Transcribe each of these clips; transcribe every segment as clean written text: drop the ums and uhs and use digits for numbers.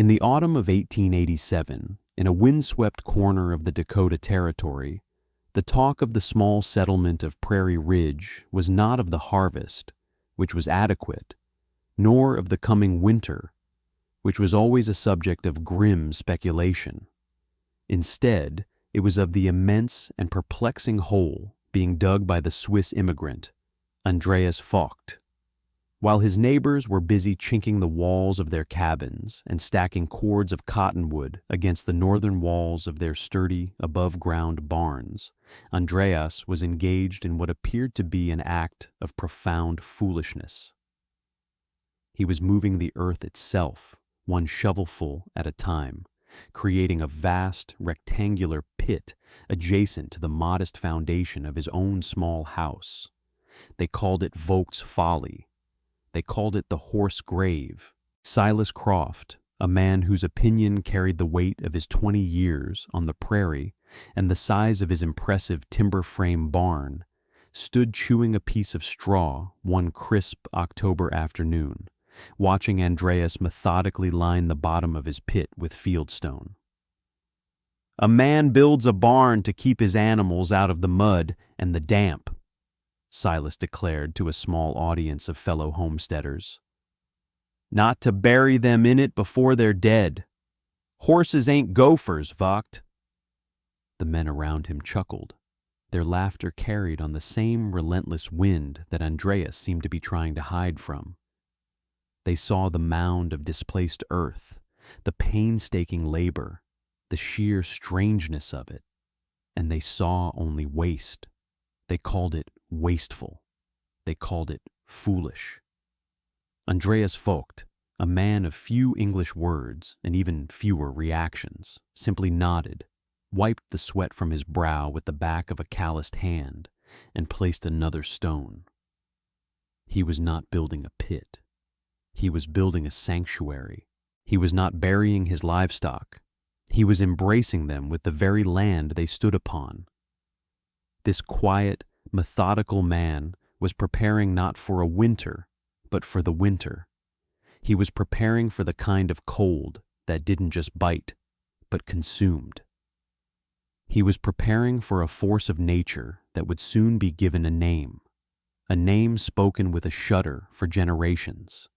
In the autumn of 1887, in a windswept corner of the Dakota Territory, the talk of the small settlement of Prairie Ridge was not of the harvest, which was adequate, nor of the coming winter, which was always a subject of grim speculation. Instead, it was of the immense and perplexing hole being dug by the Swiss immigrant, Andreas Vogt. While his neighbors were busy chinking the walls of their cabins and stacking cords of cottonwood against the northern walls of their sturdy, above-ground barns, Andreas was engaged in what appeared to be an act of profound foolishness. He was moving the earth itself, one shovelful at a time, creating a vast, rectangular pit adjacent to the modest foundation of his own small house. They called it Vogt's Folly. They called it the Horse Grave. Silas Croft, a man whose opinion carried the weight of his 20 years on the prairie and the size of his impressive timber frame barn, stood chewing a piece of straw one crisp October afternoon, watching Andreas methodically line the bottom of his pit with fieldstone. "A man builds a barn to keep his animals out of the mud and the damp," Silas declared to a small audience of fellow homesteaders. "Not to bury them in it before they're dead. Horses ain't gophers, Vogt." The men around him chuckled. Their laughter carried on the same relentless wind that Andreas seemed to be trying to hide from. They saw the mound of displaced earth, the painstaking labor, the sheer strangeness of it, and they saw only waste. They called it wasteful. They called it foolish. Andreas Vogt, a man of few English words and even fewer reactions, simply nodded, wiped the sweat from his brow with the back of a calloused hand, and placed another stone. He was not building a pit. He was building a sanctuary. He was not burying his livestock. He was embracing them with the very land they stood upon. This quiet, methodical man was preparing not for a winter, but for the winter. He was preparing for the kind of cold that didn't just bite, but consumed. He was preparing for a force of nature that would soon be given a name spoken with a shudder for generations.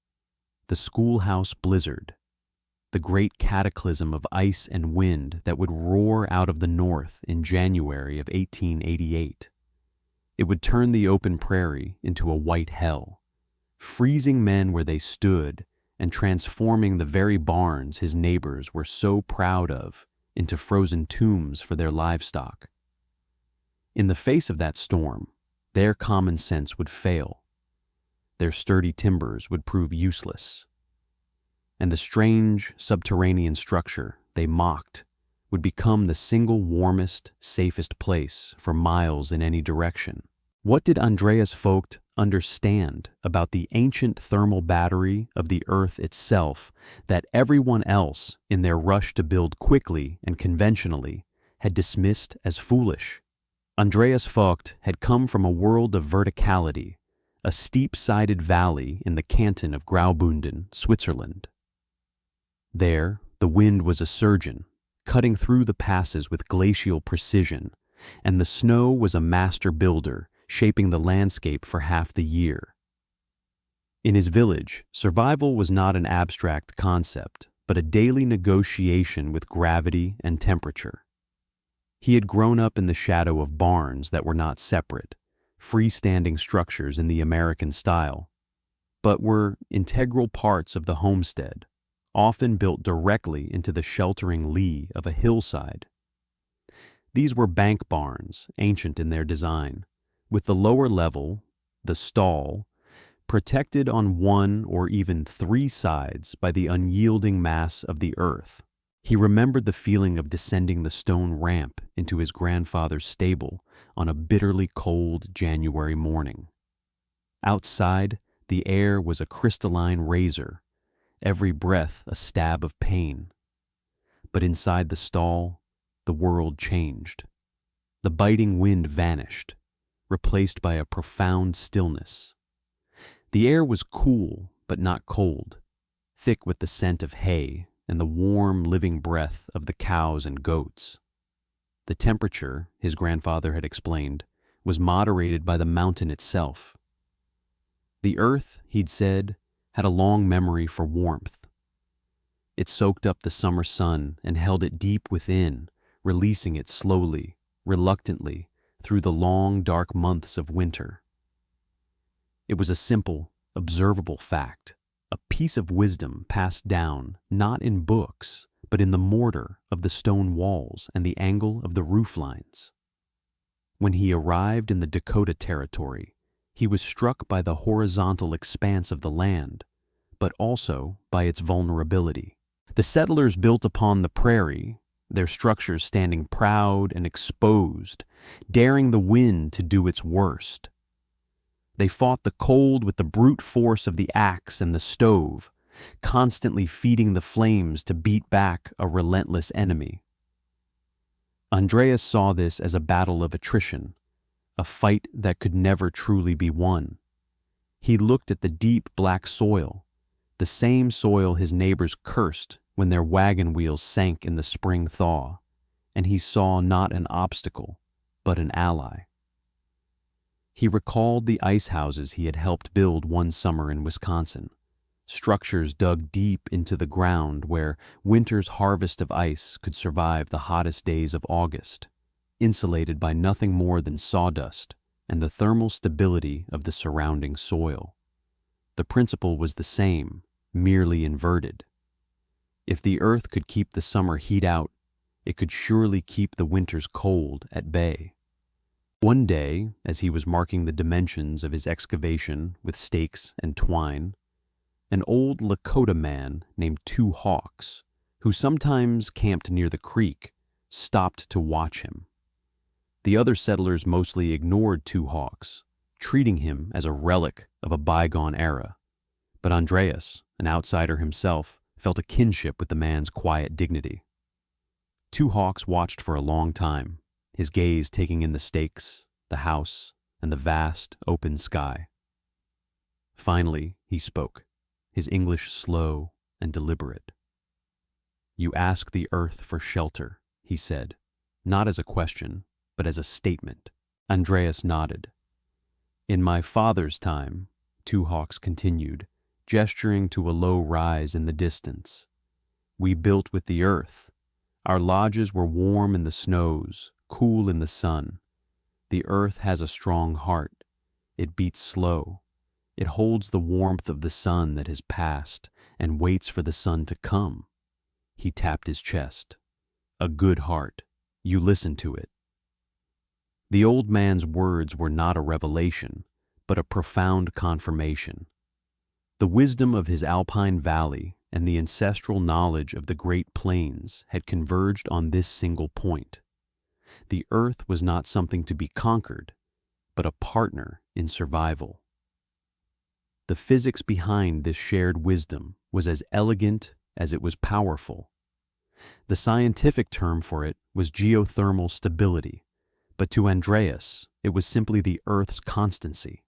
The schoolhouse blizzard, the great cataclysm of ice and wind that would roar out of the north in January of 1888. It would turn the open prairie into a white hell, freezing men where they stood and transforming the very barns his neighbors were so proud of into frozen tombs for their livestock. In the face of that storm, their common sense would fail. Their sturdy timbers would prove useless. And the strange subterranean structure they mocked would become the single warmest, safest place for miles in any direction. What did Andreas Vogt understand about the ancient thermal battery of the earth itself that everyone else, in their rush to build quickly and conventionally, had dismissed as foolish? Andreas Vogt had come from a world of verticality, a steep-sided valley in the canton of Graubünden, Switzerland. There, the wind was a surgeon, cutting through the passes with glacial precision, and the snow was a master builder, shaping the landscape for half the year. In his village, survival was not an abstract concept, but a daily negotiation with gravity and temperature. He had grown up in the shadow of barns that were not separate, freestanding structures in the American style, but were integral parts of the homestead, often built directly into the sheltering lee of a hillside. These were bank barns, ancient in their design, with the lower level, the stall, protected on one or even three sides by the unyielding mass of the earth. He remembered the feeling of descending the stone ramp into his grandfather's stable on a bitterly cold January morning. Outside, the air was a crystalline razor, every breath a stab of pain. But inside the stall, the world changed. The biting wind vanished, replaced by a profound stillness. The air was cool but not cold, thick with the scent of hay, and the warm, living breath of the cows and goats. The temperature, his grandfather had explained, was moderated by the mountain itself. The earth, he'd said, had a long memory for warmth. It soaked up the summer sun and held it deep within, releasing it slowly, reluctantly, through the long, dark months of winter. It was a simple, observable fact, a piece of wisdom passed down not in books, but in the mortar of the stone walls and the angle of the roof lines. When he arrived in the Dakota Territory, he was struck by the horizontal expanse of the land, but also by its vulnerability. The settlers built upon the prairie, their structures standing proud and exposed, daring the wind to do its worst. They fought the cold with the brute force of the axe and the stove, constantly feeding the flames to beat back a relentless enemy. Andreas saw this as a battle of attrition, a fight that could never truly be won. He looked at the deep black soil, the same soil his neighbors cursed when their wagon wheels sank in the spring thaw, and he saw not an obstacle, but an ally. He recalled the ice houses he had helped build one summer in Wisconsin, structures dug deep into the ground where winter's harvest of ice could survive the hottest days of August, insulated by nothing more than sawdust and the thermal stability of the surrounding soil. The principle was the same, merely inverted. If the earth could keep the summer heat out, it could surely keep the winter's cold at bay. One day, as he was marking the dimensions of his excavation with stakes and twine, an old Lakota man named Two Hawks, who sometimes camped near the creek, stopped to watch him. The other settlers mostly ignored Two Hawks, treating him as a relic of a bygone era. But Andreas, an outsider himself, felt a kinship with the man's quiet dignity. Two Hawks watched for a long time, his gaze taking in the stakes, the house, and the vast, open sky. Finally, he spoke, his English slow and deliberate. "You ask the earth for shelter," he said, not as a question, but as a statement. Andreas nodded. "In my father's time," Two Hawks continued, gesturing to a low rise in the distance, "we built with the earth. Our lodges were warm in the snows, cool in the sun. The earth has a strong heart. It beats slow. It holds the warmth of the sun that has passed and waits for the sun to come." He tapped his chest. "A good heart. You listen to it." The old man's words were not a revelation, but a profound confirmation. The wisdom of his alpine valley and the ancestral knowledge of the Great Plains had converged on this single point. The earth was not something to be conquered, but a partner in survival. The physics behind this shared wisdom was as elegant as it was powerful. The scientific term for it was geothermal stability, but to Andreas, it was simply the Earth's constancy.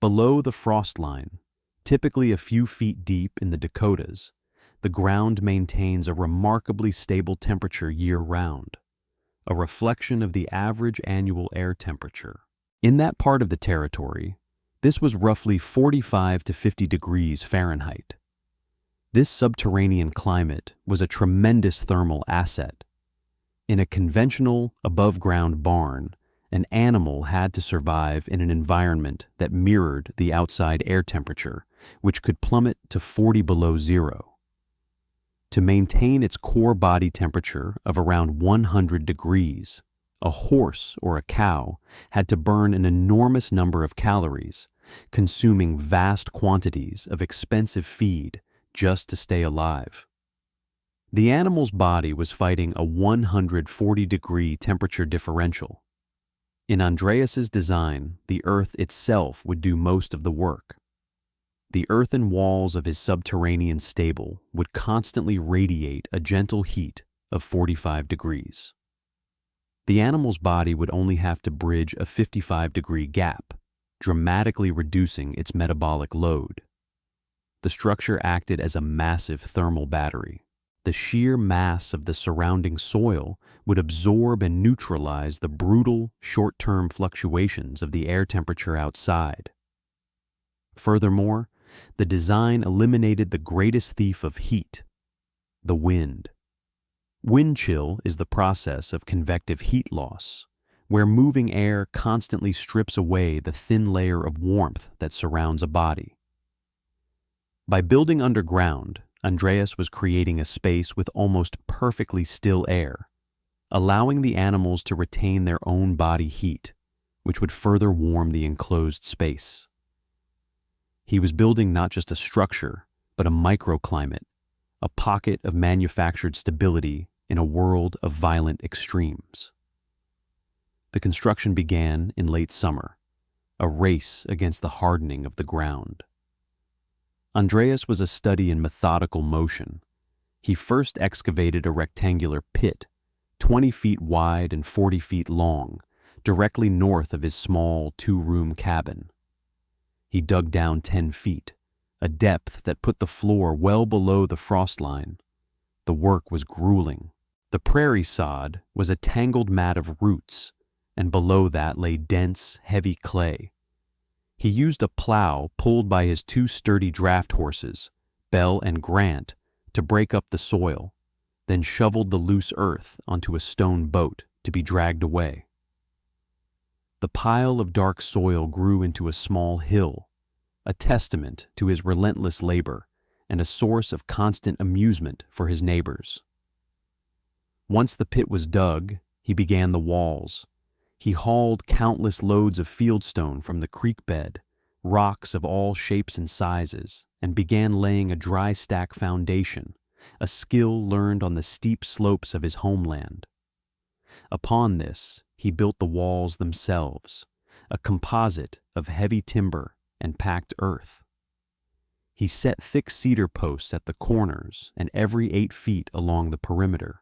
Below the frost line, typically a few feet deep in the Dakotas, the ground maintains a remarkably stable temperature year-round, a reflection of the average annual air temperature. In that part of the territory, this was roughly 45 to 50 degrees Fahrenheit. This subterranean climate was a tremendous thermal asset. In a conventional, above-ground barn, an animal had to survive in an environment that mirrored the outside air temperature, which could plummet to 40 below zero. To maintain its core body temperature of around 100 degrees, a horse or a cow had to burn an enormous number of calories, consuming vast quantities of expensive feed just to stay alive. The animal's body was fighting a 140-degree temperature differential. In Andreas's design, the earth itself would do most of the work. The earthen walls of his subterranean stable would constantly radiate a gentle heat of 45 degrees. The animal's body would only have to bridge a 55-degree gap, dramatically reducing its metabolic load. The structure acted as a massive thermal battery. The sheer mass of the surrounding soil would absorb and neutralize the brutal, short-term fluctuations of the air temperature outside. Furthermore, the design eliminated the greatest thief of heat, the wind. Wind chill is the process of convective heat loss, where moving air constantly strips away the thin layer of warmth that surrounds a body. By building underground, Andreas was creating a space with almost perfectly still air, allowing the animals to retain their own body heat, which would further warm the enclosed space. He was building not just a structure, but a microclimate, a pocket of manufactured stability in a world of violent extremes. The construction began in late summer, a race against the hardening of the ground. Andreas was a study in methodical motion. He first excavated a rectangular pit, 20 feet wide and 40 feet long, directly north of his small two-room cabin. He dug down 10 feet, a depth that put the floor well below the frost line. The work was grueling. The prairie sod was a tangled mat of roots, and below that lay dense, heavy clay. He used a plow pulled by his two sturdy draft horses, Bell and Grant, to break up the soil, then shoveled the loose earth onto a stone boat to be dragged away. The pile of dark soil grew into a small hill, a testament to his relentless labor and a source of constant amusement for his neighbors. Once the pit was dug, he began the walls. He hauled countless loads of fieldstone from the creek bed, rocks of all shapes and sizes, and began laying a dry stack foundation, a skill learned on the steep slopes of his homeland. Upon this, he built the walls themselves, a composite of heavy timber and packed earth. He set thick cedar posts at the corners and every 8 feet along the perimeter.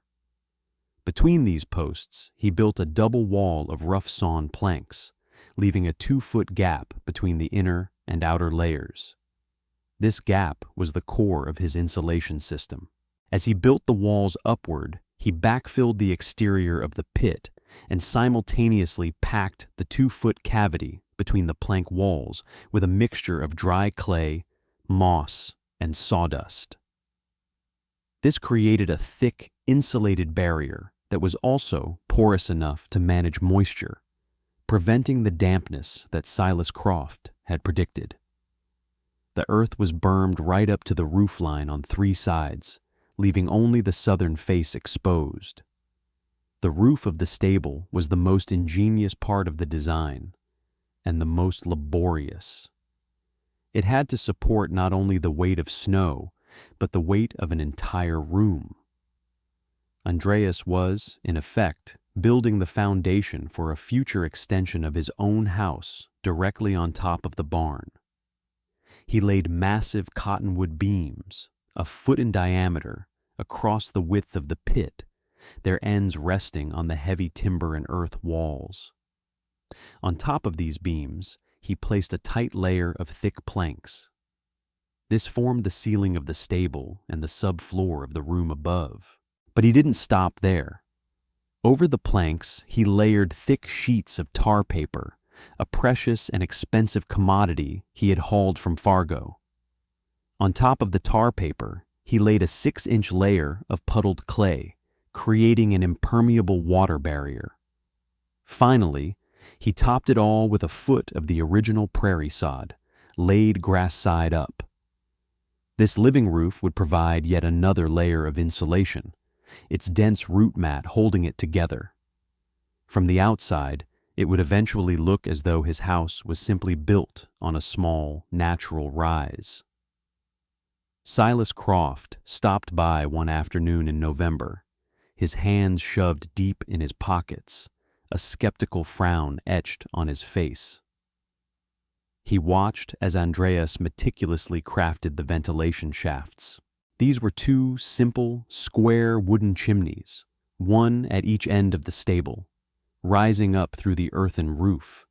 Between these posts, he built a double wall of rough-sawn planks, leaving a 2-foot gap between the inner and outer layers. This gap was the core of his insulation system. As he built the walls upward, he backfilled the exterior of the pit and simultaneously packed the 2-foot cavity between the plank walls with a mixture of dry clay, moss, and sawdust. This created a thick, insulated barrier that was also porous enough to manage moisture, preventing the dampness that Silas Croft had predicted. The earth was bermed right up to the roofline on 3 sides, leaving only the southern face exposed. The roof of the stable was the most ingenious part of the design, and the most laborious. It had to support not only the weight of snow, but the weight of an entire room. Andreas was, in effect, building the foundation for a future extension of his own house directly on top of the barn. He laid massive cottonwood beams, a foot in diameter, across the width of the pit, their ends resting on the heavy timber and earth walls. On top of these beams, he placed a tight layer of thick planks. This formed the ceiling of the stable and the subfloor of the room above. But he didn't stop there. Over the planks, he layered thick sheets of tar paper, a precious and expensive commodity he had hauled from Fargo. On top of the tar paper, he laid a 6-inch layer of puddled clay, creating an impermeable water barrier. Finally, he topped it all with a foot of the original prairie sod, laid grass side up. This living roof would provide yet another layer of insulation, its dense root mat holding it together. From the outside, it would eventually look as though his house was simply built on a small, natural rise. Silas Croft stopped by one afternoon in November, his hands shoved deep in his pockets, a skeptical frown etched on his face. He watched as Andreas meticulously crafted the ventilation shafts. These were 2 simple, square wooden chimneys, one at each end of the stable, rising up through the earthen roof.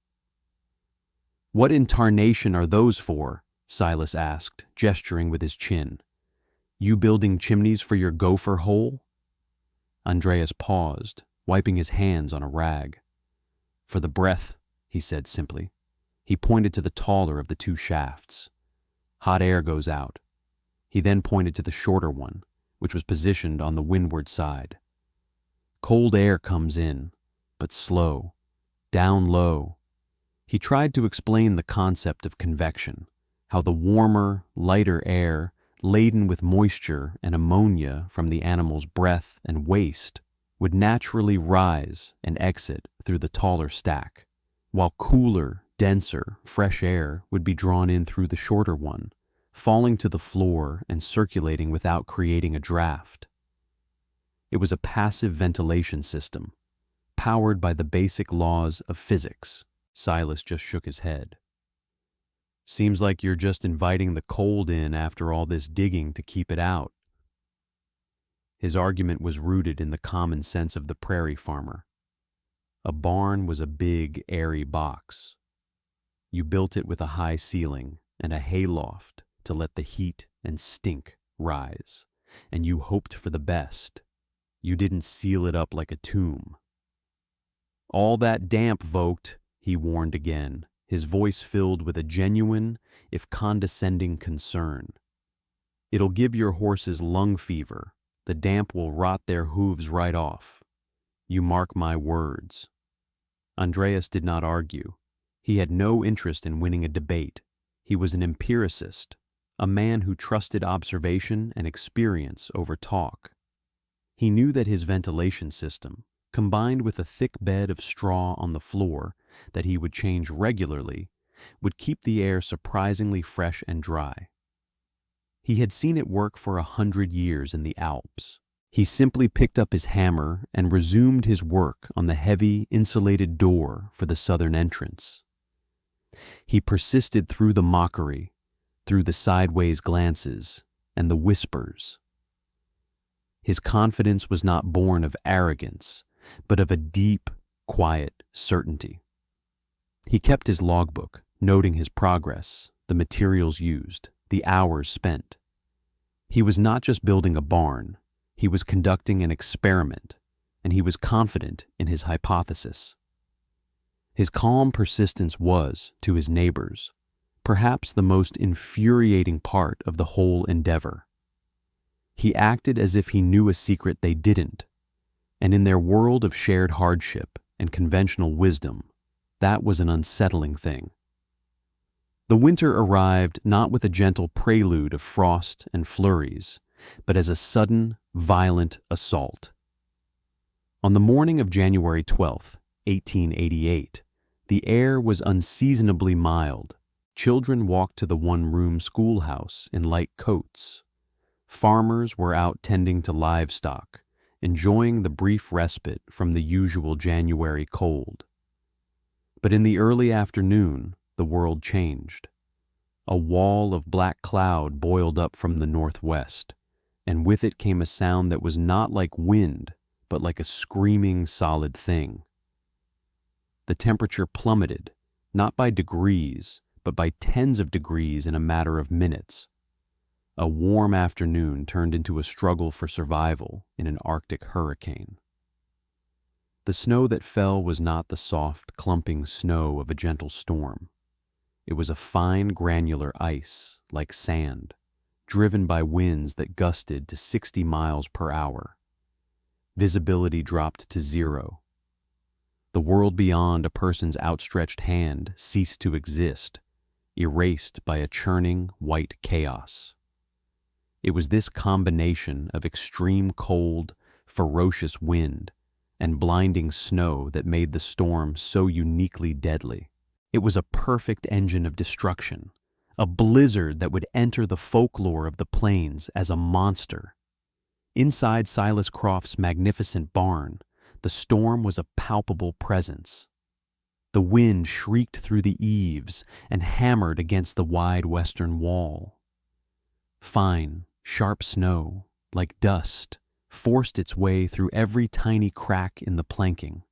"What in tarnation are those for?" Silas asked, gesturing with his chin. You building chimneys for your gopher hole? Andreas paused, wiping his hands on a rag. For the breath, he said simply. He pointed to the taller of the two shafts. Hot air goes out. He then pointed to the shorter one, which was positioned on the windward side. Cold air comes in, but slow, down low. He tried to explain the concept of convection, how the warmer, lighter air, laden with moisture and ammonia from the animal's breath and waste, would naturally rise and exit through the taller stack, while cooler, denser, fresh air would be drawn in through the shorter one, falling to the floor and circulating without creating a draft. It was a passive ventilation system, powered by the basic laws of physics. Silas just shook his head. Seems like you're just inviting the cold in after all this digging to keep it out. His argument was rooted in the common sense of the prairie farmer. A barn was a big, airy box. You built it with a high ceiling and a hayloft to let the heat and stink rise, and you hoped for the best. You didn't seal it up like a tomb. All that damp, Vogt, he warned again, his voice filled with a genuine, if condescending, concern. It'll give your horses lung fever. The damp will rot their hooves right off. You mark my words. Andreas did not argue. He had no interest in winning a debate. He was an empiricist, a man who trusted observation and experience over talk. He knew that his ventilation system, combined with a thick bed of straw on the floor that he would change regularly, would keep the air surprisingly fresh and dry. He had seen it work for 100 years in the Alps. He simply picked up his hammer and resumed his work on the heavy, insulated door for the southern entrance. He persisted through the mockery, through the sideways glances, and the whispers. His confidence was not born of arrogance, but of a deep, quiet certainty. He kept his logbook, noting his progress, the materials used, the hours spent. He was not just building a barn, he was conducting an experiment, and he was confident in his hypothesis. His calm persistence was, to his neighbors, perhaps the most infuriating part of the whole endeavor. He acted as if he knew a secret they didn't, and in their world of shared hardship and conventional wisdom, that was an unsettling thing. The winter arrived not with a gentle prelude of frost and flurries, but as a sudden, violent assault. On the morning of January 12, 1888, the air was unseasonably mild. Children walked to the one-room schoolhouse in light coats. Farmers were out tending to livestock, enjoying the brief respite from the usual January cold. But in the early afternoon, the world changed. A wall of black cloud boiled up from the northwest, and with it came a sound that was not like wind, but like a screaming solid thing. The temperature plummeted, not by degrees, but by tens of degrees in a matter of minutes. A warm afternoon turned into a struggle for survival in an Arctic hurricane. The snow that fell was not the soft, clumping snow of a gentle storm. It was a fine, granular ice, like sand, driven by winds that gusted to 60 miles per hour. Visibility dropped to zero. The world beyond a person's outstretched hand ceased to exist, erased by a churning, white chaos. It was this combination of extreme cold, ferocious wind, and blinding snow that made the storm so uniquely deadly. It was a perfect engine of destruction, a blizzard that would enter the folklore of the plains as a monster. Inside Silas Croft's magnificent barn, the storm was a palpable presence. The wind shrieked through the eaves and hammered against the wide western wall. Fine, sharp snow, like dust, forced its way through every tiny crack in the planking,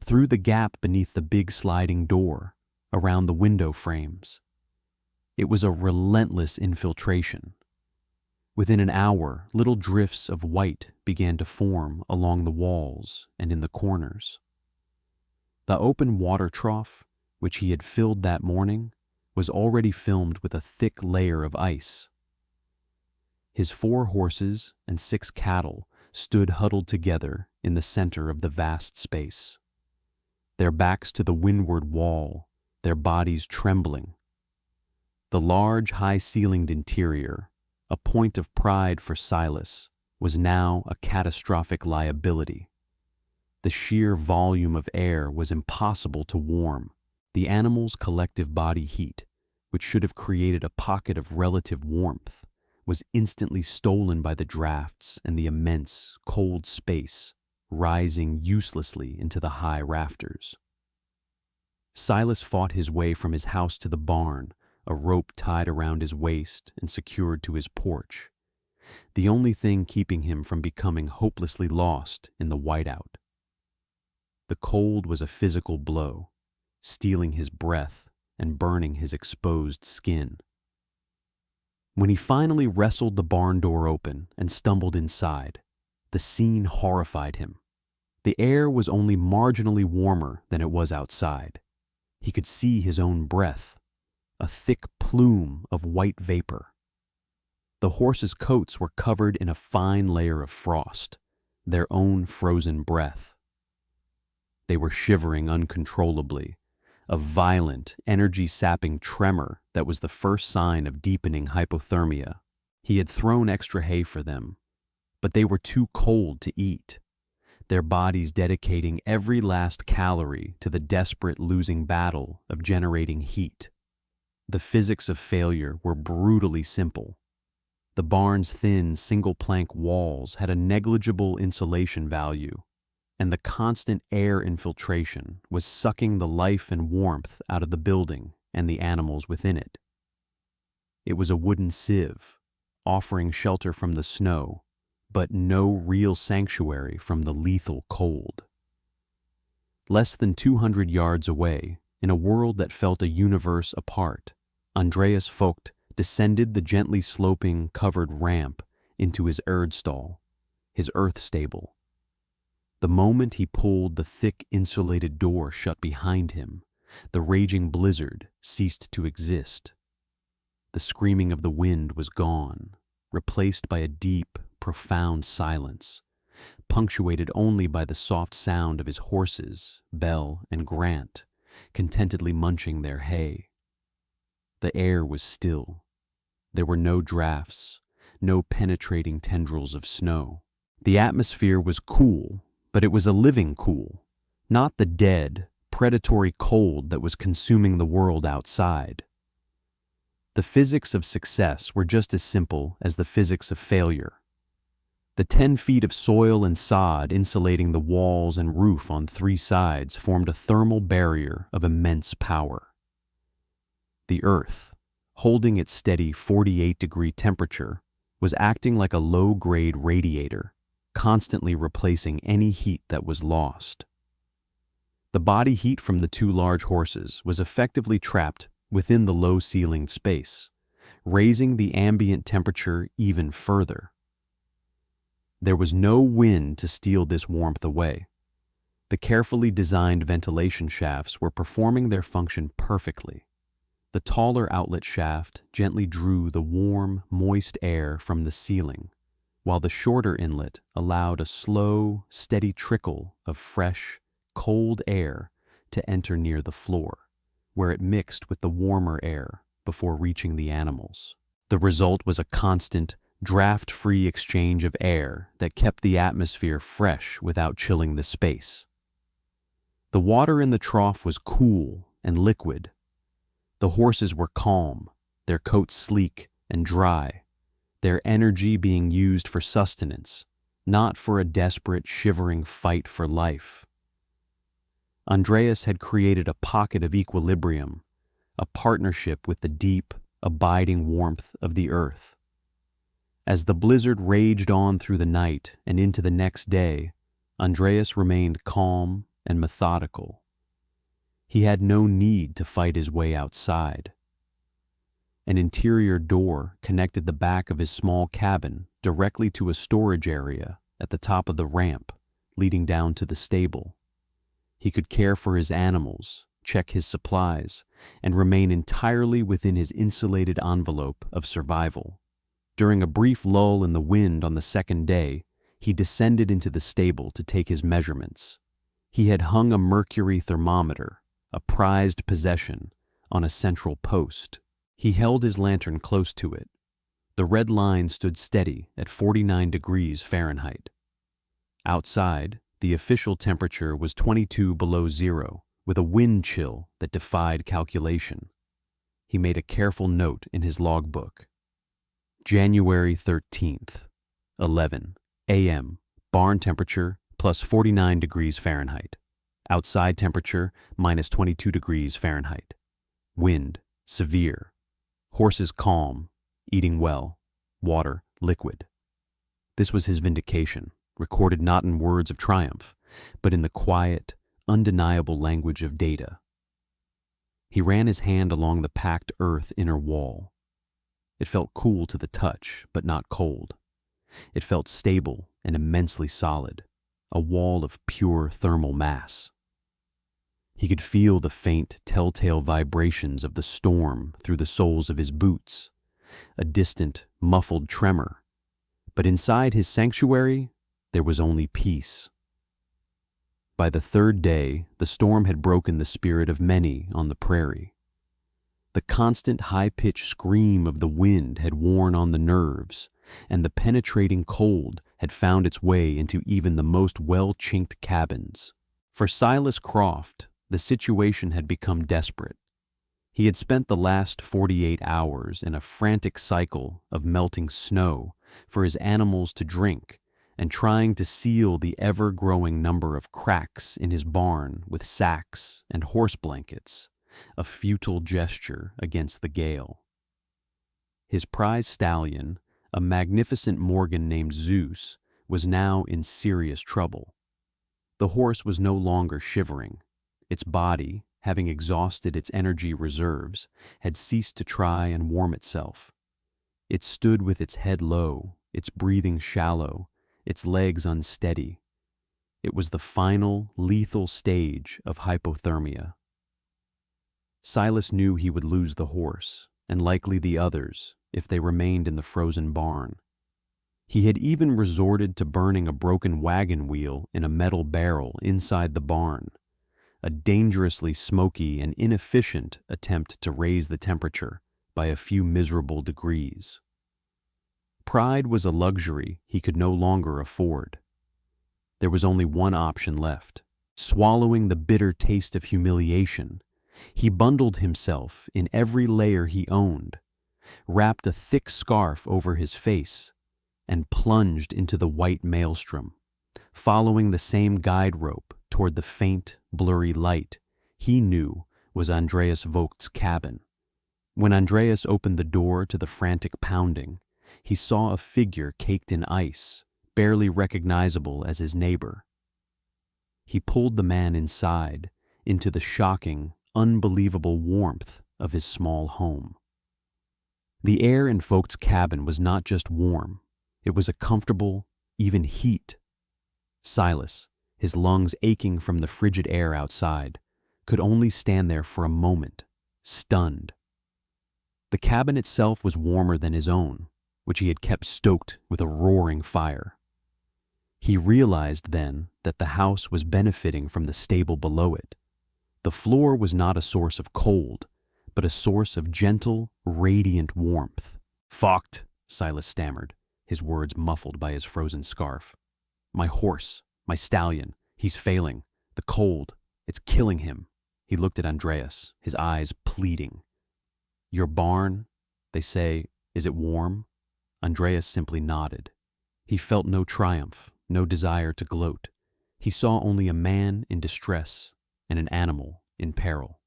through the gap beneath the big sliding door, around the window frames. It was a relentless infiltration. Within an hour, little drifts of white began to form along the walls and in the corners. The open water trough, which he had filled that morning, was already filmed with a thick layer of ice. His 4 horses and 6 cattle stood huddled together in the center of the vast space, their backs to the windward wall, their bodies trembling. The large, high-ceilinged interior, a point of pride for Silas, was now a catastrophic liability. The sheer volume of air was impossible to warm. The animals' collective body heat, which should have created a pocket of relative warmth, was instantly stolen by the drafts and the immense, cold space rising uselessly into the high rafters. Silas fought his way from his house to the barn, a rope tied around his waist and secured to his porch, the only thing keeping him from becoming hopelessly lost in the whiteout. The cold was a physical blow, stealing his breath and burning his exposed skin. When he finally wrestled the barn door open and stumbled inside, the scene horrified him. The air was only marginally warmer than it was outside. He could see his own breath, a thick plume of white vapor. The horses' coats were covered in a fine layer of frost, their own frozen breath. They were shivering uncontrollably, a violent, energy-sapping tremor that was the first sign of deepening hypothermia. He had thrown extra hay for them, but they were too cold to eat, their bodies dedicating every last calorie to the desperate losing battle of generating heat. The physics of failure were brutally simple. The barn's thin, single-plank walls had a negligible insulation value, and the constant air infiltration was sucking the life and warmth out of the building and the animals within it. It was a wooden sieve, offering shelter from the snow, but no real sanctuary from the lethal cold. Less than 200 yards away, in a world that felt a universe apart, Andreas Vogt descended the gently sloping, covered ramp into his Erdstall, his earth stable. The moment he pulled the thick insulated door shut behind him, the raging blizzard ceased to exist. The screaming of the wind was gone, replaced by a deep, profound silence, punctuated only by the soft sound of his horses, Bell and Grant, contentedly munching their hay. The air was still. There were no drafts, no penetrating tendrils of snow. The atmosphere was cool, but it was a living cool, not the dead, predatory cold that was consuming the world outside. The physics of success were just as simple as the physics of failure. The 10 feet of soil and sod insulating the walls and roof on 3 sides formed a thermal barrier of immense power. The earth, holding its steady 48-degree temperature, was acting like a low-grade radiator, constantly replacing any heat that was lost. The body heat from the 2 large horses was effectively trapped within the low-ceilinged space, raising the ambient temperature even further. There was no wind to steal this warmth away. The carefully designed ventilation shafts were performing their function perfectly. The taller outlet shaft gently drew the warm, moist air from the ceiling, while the shorter inlet allowed a slow, steady trickle of fresh, cold air to enter near the floor, where it mixed with the warmer air before reaching the animals. The result was a constant, draft-free exchange of air that kept the atmosphere fresh without chilling the space. The water in the trough was cool and liquid. The horses were calm, their coats sleek and dry, their energy being used for sustenance, not for a desperate, shivering fight for life. Andreas had created a pocket of equilibrium, a partnership with the deep, abiding warmth of the earth. As the blizzard raged on through the night and into the next day, Andreas remained calm and methodical. He had no need to fight his way outside. An interior door connected the back of his small cabin directly to a storage area at the top of the ramp leading down to the stable. He could care for his animals, check his supplies, and remain entirely within his insulated envelope of survival. During a brief lull in the wind on the second day, he descended into the stable to take his measurements. He had hung a mercury thermometer, a prized possession, on a central post. He held his lantern close to it. The red line stood steady at 49 degrees Fahrenheit. Outside, the official temperature was 22 below zero, with a wind chill that defied calculation. He made a careful note in his logbook. January 13th, 11 a.m., barn temperature plus 49 degrees Fahrenheit. Outside temperature minus 22 degrees Fahrenheit. Wind, severe. Horses calm, eating well. Water, liquid. This was his vindication, recorded not in words of triumph, but in the quiet, undeniable language of data. He ran his hand along the packed earth inner wall. It felt cool to the touch, but not cold. It felt stable and immensely solid, a wall of pure thermal mass. He could feel the faint, telltale vibrations of the storm through the soles of his boots, a distant, muffled tremor. But inside his sanctuary, there was only peace. By the third day, the storm had broken the spirit of many on the prairie. The constant high-pitched scream of the wind had worn on the nerves, and the penetrating cold had found its way into even the most well-chinked cabins. For Silas Croft, the situation had become desperate. He had spent the last 48 hours in a frantic cycle of melting snow for his animals to drink and trying to seal the ever-growing number of cracks in his barn with sacks and horse blankets, a futile gesture against the gale. His prize stallion, a magnificent Morgan named Zeus, was now in serious trouble. The horse was no longer shivering. Its body, having exhausted its energy reserves, had ceased to try and warm itself. It stood with its head low, its breathing shallow, its legs unsteady. It was the final, lethal stage of hypothermia. Silas knew he would lose the horse, and likely the others, if they remained in the frozen barn. He had even resorted to burning a broken wagon wheel in a metal barrel inside the barn, a dangerously smoky and inefficient attempt to raise the temperature by a few miserable degrees. Pride was a luxury he could no longer afford. There was only one option left: swallowing the bitter taste of humiliation. He bundled himself in every layer he owned, wrapped a thick scarf over his face, and plunged into the white maelstrom, following the same guide rope toward the faint, blurry light he knew was Andreas Vogt's cabin. When Andreas opened the door to the frantic pounding, he saw a figure caked in ice, barely recognizable as his neighbor. He pulled the man inside, into the shocking, unbelievable warmth of his small home. The air in Vogt's cabin was not just warm, it was a comfortable, even heat. Silas, his lungs aching from the frigid air outside, could only stand there for a moment, stunned. The cabin itself was warmer than his own, which he had kept stoked with a roaring fire. He realized then that the house was benefiting from the stable below it. The floor was not a source of cold, but a source of gentle, radiant warmth. "Fucked," Silas stammered, his words muffled by his frozen scarf. "My horse, my stallion, he's failing. The cold, it's killing him." He looked at Andreas, his eyes pleading. "Your barn, they say, is it warm?" Andreas simply nodded. He felt no triumph, no desire to gloat. He saw only a man in distress and an animal in peril.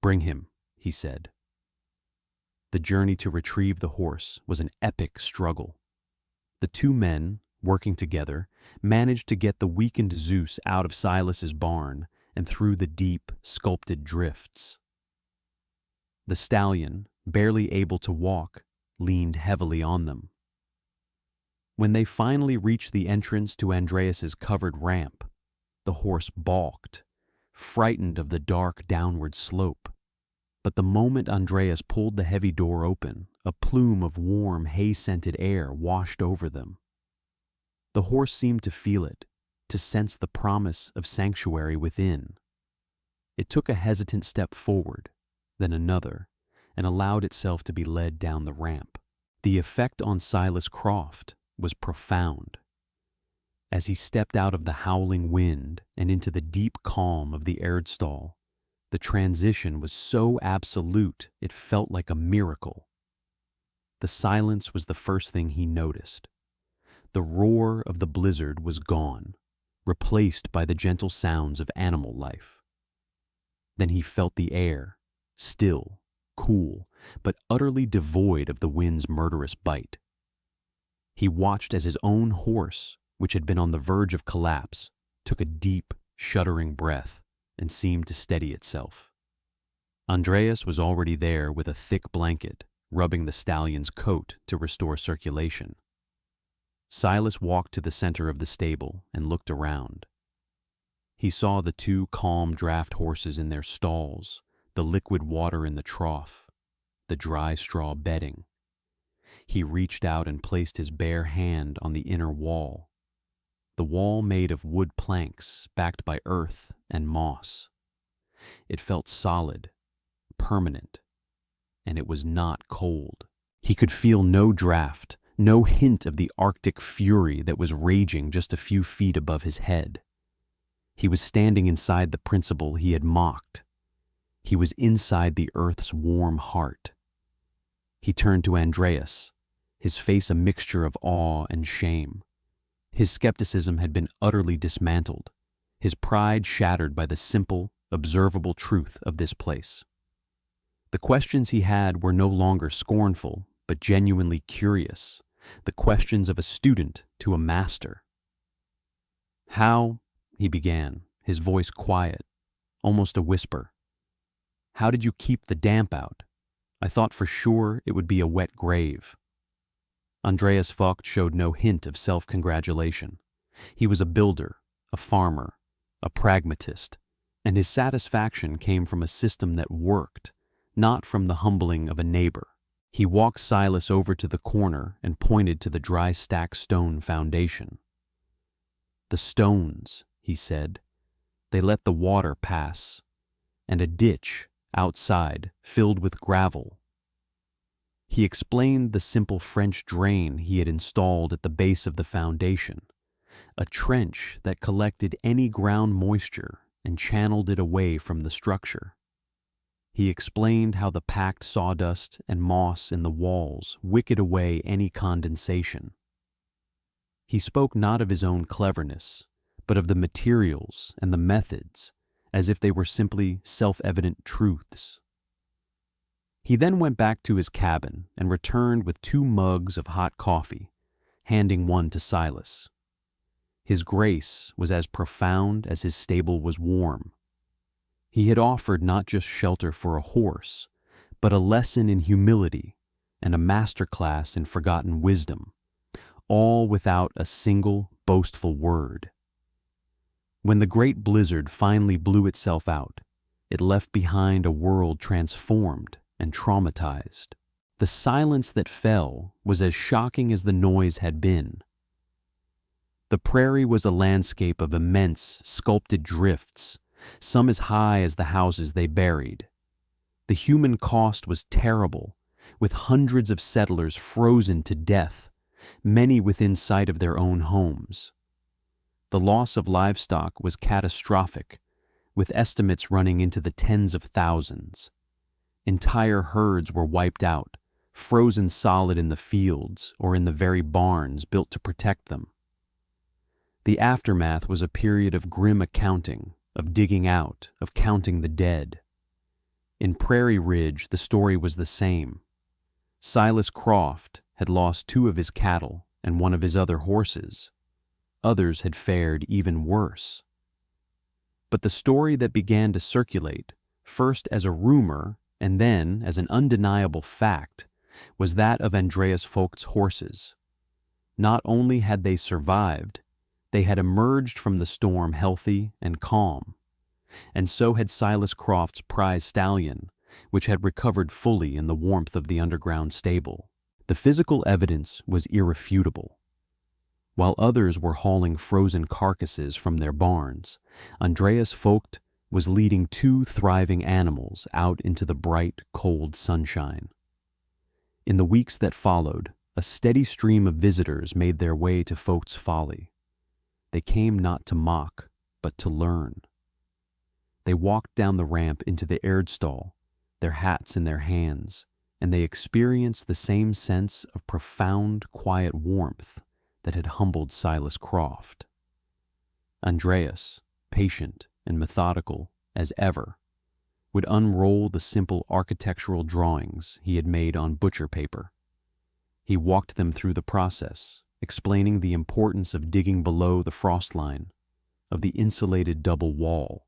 "Bring him," he said. The journey to retrieve the horse was an epic struggle. The two men, working together, managed to get the weakened Zeus out of Silas's barn and through the deep, sculpted drifts. The stallion, barely able to walk, leaned heavily on them. When they finally reached the entrance to Andreas's covered ramp, the horse balked, frightened of the dark downward slope. But the moment Andreas pulled the heavy door open, a plume of warm, hay-scented air washed over them. The horse seemed to feel it, to sense the promise of sanctuary within. It took a hesitant step forward, then another, and allowed itself to be led down the ramp. The effect on Silas Croft was profound. As he stepped out of the howling wind and into the deep calm of the Erdstall, the transition was so absolute it felt like a miracle. The silence was the first thing he noticed. The roar of the blizzard was gone, replaced by the gentle sounds of animal life. Then he felt the air, still, cool, but utterly devoid of the wind's murderous bite. He watched as his own horse, which had been on the verge of collapse, took a deep, shuddering breath and seemed to steady itself. Andreas was already there with a thick blanket, rubbing the stallion's coat to restore circulation. Silas walked to the center of the stable and looked around. He saw the two calm draft horses in their stalls, the liquid water in the trough, the dry straw bedding. He reached out and placed his bare hand on the inner wall, the wall made of wood planks backed by earth and moss. It felt solid, permanent, and it was not cold. He could feel no draft, no hint of the Arctic fury that was raging just a few feet above his head. He was standing inside the principle he had mocked. He was inside the earth's warm heart. He turned to Andreas, his face a mixture of awe and shame. His skepticism had been utterly dismantled, his pride shattered by the simple, observable truth of this place. The questions he had were no longer scornful, but genuinely curious, the questions of a student to a master. "How," he began, his voice quiet, almost a whisper, "how did you keep the damp out? I thought for sure it would be a wet grave." Andreas Vogt showed no hint of self-congratulation. He was a builder, a farmer, a pragmatist, and his satisfaction came from a system that worked, not from the humbling of a neighbor. He walked Silas over to the corner and pointed to the dry stack stone foundation. "The stones," he said, "they let the water pass, and a ditch outside filled with gravel." He explained the simple French drain he had installed at the base of the foundation, a trench that collected any ground moisture and channeled it away from the structure. He explained how the packed sawdust and moss in the walls wicked away any condensation. He spoke not of his own cleverness, but of the materials and the methods, as if they were simply self-evident truths. He then went back to his cabin and returned with 2 mugs of hot coffee, handing one to Silas. His grace was as profound as his stable was warm. He had offered not just shelter for a horse, but a lesson in humility and a masterclass in forgotten wisdom, all without a single boastful word. When the great blizzard finally blew itself out, it left behind a world transformed and traumatized. The silence that fell was as shocking as the noise had been. The prairie was a landscape of immense, sculpted drifts, some as high as the houses they buried. The human cost was terrible, with hundreds of settlers frozen to death, many within sight of their own homes. The loss of livestock was catastrophic, with estimates running into the tens of thousands. Entire herds were wiped out, frozen solid in the fields or in the very barns built to protect them. The aftermath was a period of grim accounting, of digging out, of counting the dead. In Prairie Ridge, the story was the same. Silas Croft had lost 2 of his cattle and 1 of his other horses. Others had fared even worse. But the story that began to circulate, first as a rumor and then, as an undeniable fact, was that of Andreas Vogt's horses. Not only had they survived, they had emerged from the storm healthy and calm. And so had Silas Croft's prize stallion, which had recovered fully in the warmth of the underground stable. The physical evidence was irrefutable. While others were hauling frozen carcasses from their barns, Andreas Vogt was leading two thriving animals out into the bright, cold sunshine. In the weeks that followed, a steady stream of visitors made their way to Vogt's Folly. They came not to mock, but to learn. They walked down the ramp into the Erdstall, their hats in their hands, and they experienced the same sense of profound, quiet warmth that had humbled Silas Croft. Andreas, patient and methodical as ever, would unroll the simple architectural drawings he had made on butcher paper. He walked them through the process, explaining the importance of digging below the frost line, of the insulated double wall,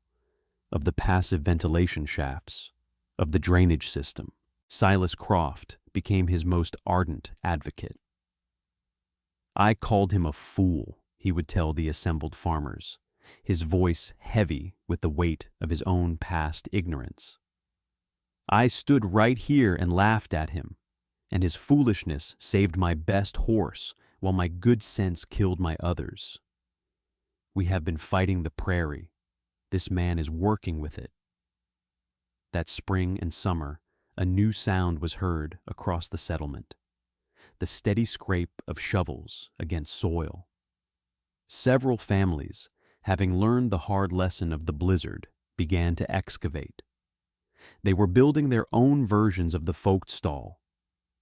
of the passive ventilation shafts, of the drainage system. Silas Croft became his most ardent advocate. "I called him a fool," he would tell the assembled farmers, his voice heavy with the weight of his own past ignorance. "I stood right here and laughed at him, and his foolishness saved my best horse while my good sense killed my others. We have been fighting the prairie. This man is working with it." That spring and summer, a new sound was heard across the settlement: the steady scrape of shovels against soil. Several families, having learned the hard lesson of the blizzard, began to excavate. They were building their own versions of the Vogtstall.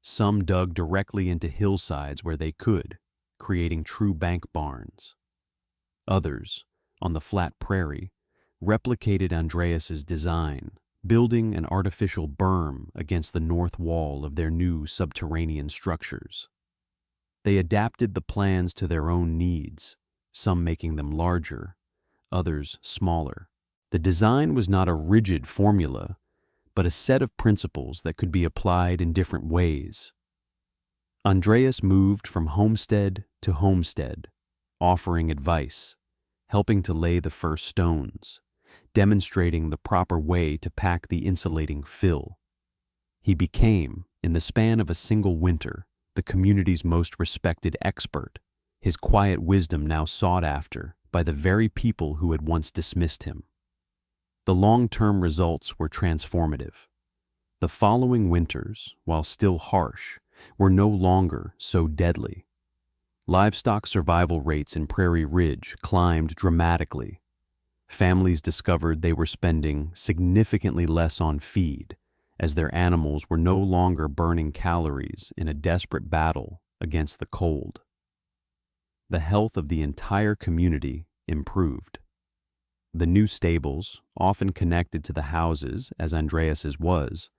Some dug directly into hillsides where they could, creating true bank barns. Others, on the flat prairie, replicated Andreas's design, building an artificial berm against the north wall of their new subterranean structures. They adapted the plans to their own needs, some making them larger, others smaller. The design was not a rigid formula, but a set of principles that could be applied in different ways. Andreas moved from homestead to homestead, offering advice, helping to lay the first stones, demonstrating the proper way to pack the insulating fill. He became, in the span of a single winter, the community's most respected expert, his quiet wisdom now sought after by the very people who had once dismissed him. The long-term results were transformative. The following winters, while still harsh, were no longer so deadly. Livestock survival rates in Prairie Ridge climbed dramatically. Families discovered they were spending significantly less on feed, as their animals were no longer burning calories in a desperate battle against the cold. The health of the entire community improved. The new stables, often connected to the houses as Andreas's was,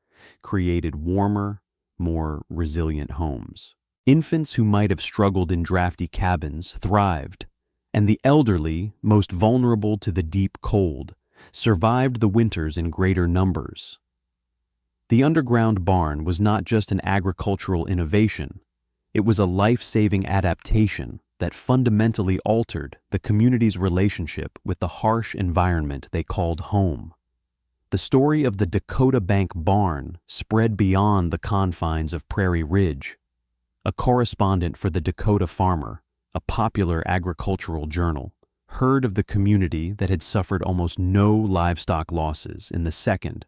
created warmer, more resilient homes. Infants who might have struggled in drafty cabins thrived, and the elderly, most vulnerable to the deep cold, survived the winters in greater numbers. The underground barn was not just an agricultural innovation, it was a life-saving adaptation that fundamentally altered the community's relationship with the harsh environment they called home. The story of the Dakota Bank barn spread beyond the confines of Prairie Ridge. A correspondent for the Dakota Farmer, a popular agricultural journal, heard of the community that had suffered almost no livestock losses in the second,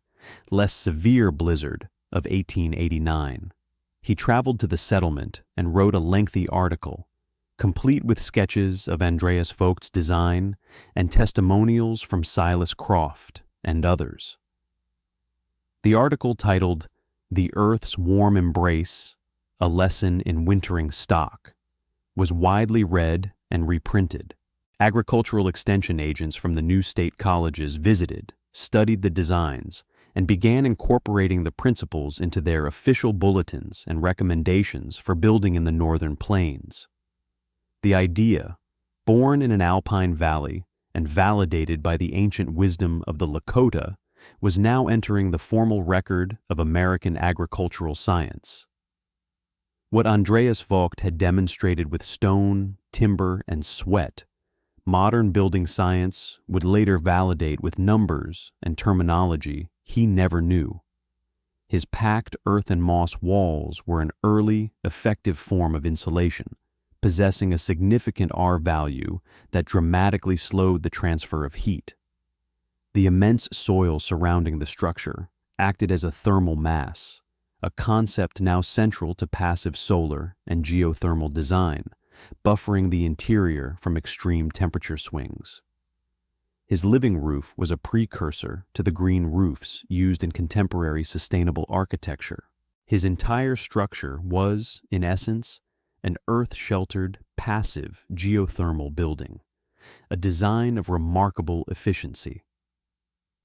less severe blizzard of 1889. He traveled to the settlement and wrote a lengthy article, complete with sketches of Andreas Vogt's design and testimonials from Silas Croft and others. The article, titled "The Earth's Warm Embrace, A Lesson in Wintering Stock," was widely read and reprinted. Agricultural extension agents from the new state colleges visited, studied the designs, and began incorporating the principles into their official bulletins and recommendations for building in the northern plains. The idea, born in an alpine valley and validated by the ancient wisdom of the Lakota, was now entering the formal record of American agricultural science. What Andreas Vogt had demonstrated with stone, timber, and sweat, modern building science would later validate with numbers and terminology he never knew. His packed earth and moss walls were an early, effective form of insulation, possessing a significant R value that dramatically slowed the transfer of heat. The immense soil surrounding the structure acted as a thermal mass, a concept now central to passive solar and geothermal design, buffering the interior from extreme temperature swings. His living roof was a precursor to the green roofs used in contemporary sustainable architecture. His entire structure was, in essence, an earth-sheltered, passive geothermal building, a design of remarkable efficiency.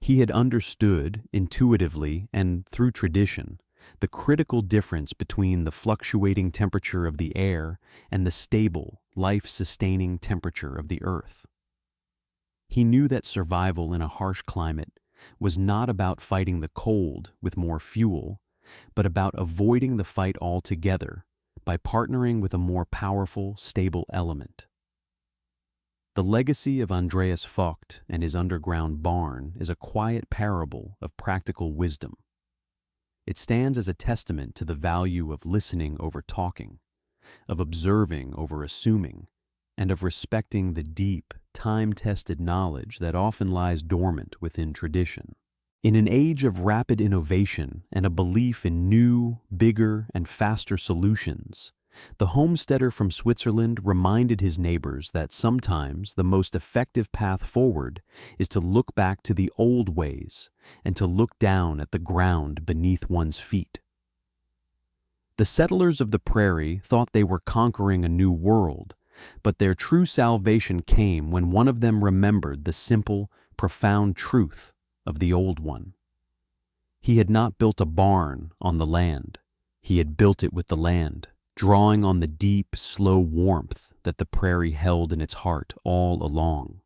He had understood, intuitively and through tradition, the critical difference between the fluctuating temperature of the air and the stable, life-sustaining temperature of the earth. He knew that survival in a harsh climate was not about fighting the cold with more fuel, but about avoiding the fight altogether by partnering with a more powerful, stable element. The legacy of Andreas Vogt and his underground barn is a quiet parable of practical wisdom. It stands as a testament to the value of listening over talking, of observing over assuming, and of respecting the deep, time-tested knowledge that often lies dormant within tradition. In an age of rapid innovation and a belief in new, bigger, and faster solutions, the homesteader from Switzerland reminded his neighbors that sometimes the most effective path forward is to look back to the old ways and to look down at the ground beneath one's feet. The settlers of the prairie thought they were conquering a new world, but their true salvation came when one of them remembered the simple, profound truth of the old one. He had not built a barn on the land. He had built it with the land, drawing on the deep, slow warmth that the prairie held in its heart all along.